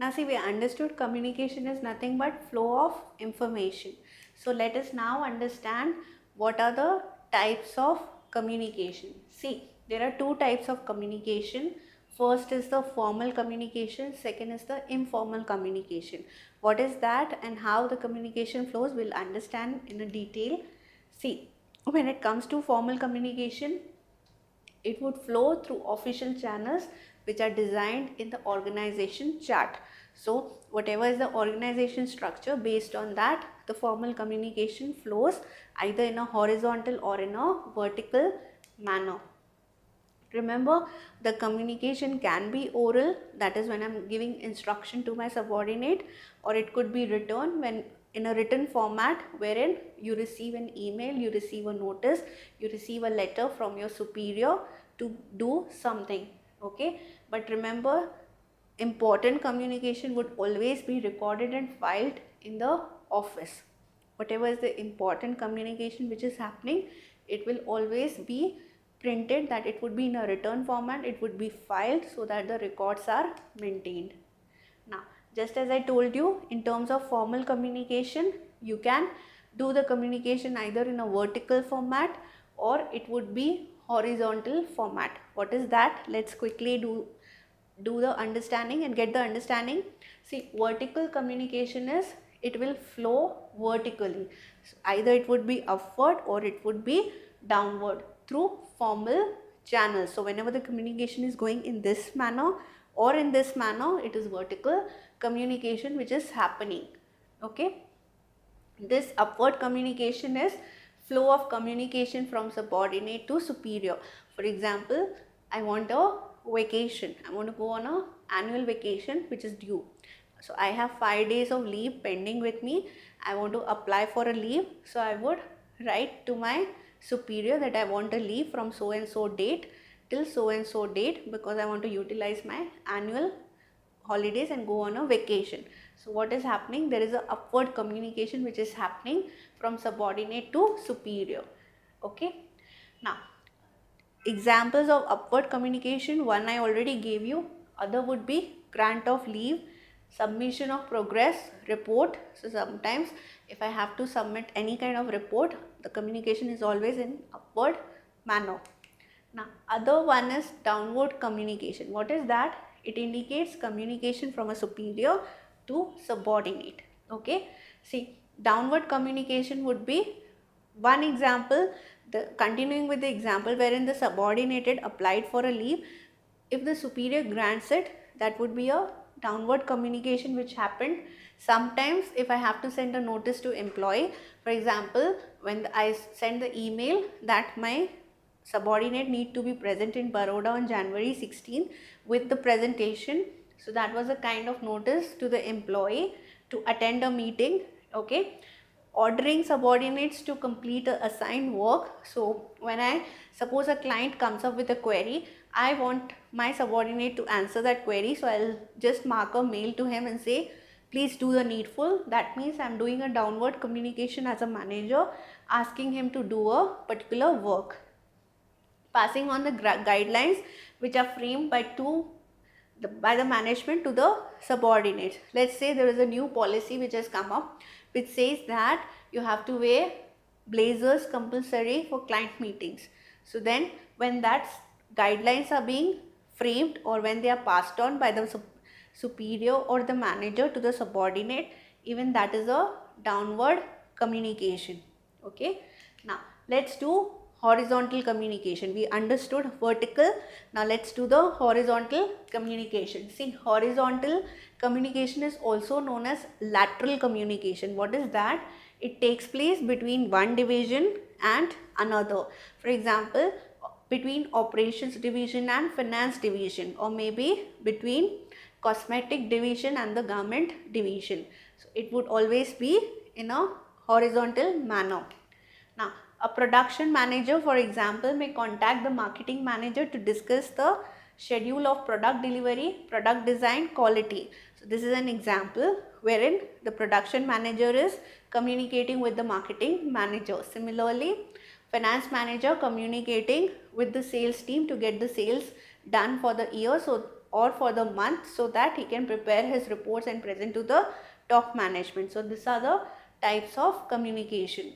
Now see, we understood communication is nothing but flow of information. So let us now understand what are the types of communication. See, there are two types of communication. First is the formal communication, second is the informal communication. What is that and how the communication flows, we'll understand in a detail. See, when it comes to formal communication, it would flow through official channels which are designed in the organization chart. So whatever is the organization structure, based on that the formal communication flows either in a horizontal or in a vertical manner. Remember, the communication can be oral, that is when I'm giving instruction to my subordinate, or it could be written when in a written format wherein you receive an email, you receive a notice, you receive a letter from your superior to do something. Okay, but remember, important communication would always be recorded and filed in the office. Whatever is the important communication which is happening, it will always be printed, that it would be in a written format, it would be filed so that the records are maintained. Now, just as I told you, in terms of formal communication, you can do the communication either in a vertical format or it would be horizontal format. What is that? Let's quickly do the understanding and get the understanding. See, vertical communication is, it will flow vertically. So either it would be upward or it would be downward through formal channels. So whenever the communication is going in this manner or in this manner, it is vertical communication which is happening. Okay, this upward communication is flow of communication from subordinate to superior. For example, I want a vacation, I want to go on a annual vacation which is due. So I have 5 days of leave pending with me, I want to apply for a leave. So I would write to my superior that I want a leave from so and so date till so and so date, because I want to utilize my annual holidays and go on a vacation. So what is happening, there is a upward communication which is happening from subordinate to superior. Okay, now examples of upward communication, one I already gave you, other would be grant of leave, submission of progress report. So sometimes if I have to submit any kind of report, the communication is always in upward manner. Now other one is downward communication. What is that? It indicates communication from a superior to subordinate. Okay, see, downward communication would be, one example, continuing with the example wherein the subordinated applied for a leave, if the superior grants it, that would be a downward communication which happened. Sometimes if I have to send a notice to employee, for example, when I send the email that my subordinate need to be present in Baroda on January 16 with the presentation, so that was a kind of notice to the employee to attend a meeting. Okay, ordering subordinates to complete a assigned work. So when I suppose a client comes up with a query, I want my subordinate to answer that query, so I'll just mark a mail to him and say please do the needful. That means I'm doing a downward communication as a manager, asking him to do a particular work, passing on the guidelines which are framed by the management to the subordinates. Let's say there is a new policy which has come up which says that you have to wear blazers compulsory for client meetings. So then when that guidelines are being framed or when they are passed on by the superior or the manager to the subordinate, even that is a downward communication. Okay, now let's do horizontal communication. We understood vertical, now let's do the horizontal communication. See, horizontal communication is also known as lateral communication. What is that? It takes place between one division and another. For example, between operations division and finance division, or maybe between cosmetic division and the garment division. So it would always be in a horizontal manner. Now a production manager, for example, may contact the marketing manager to discuss the schedule of product delivery, product design, quality. So this is an example wherein the production manager is communicating with the marketing manager. Similarly, finance manager communicating with the sales team to get the sales done for the year. So or for the month, so that he can prepare his reports and present to the top management. So these are the types of communication.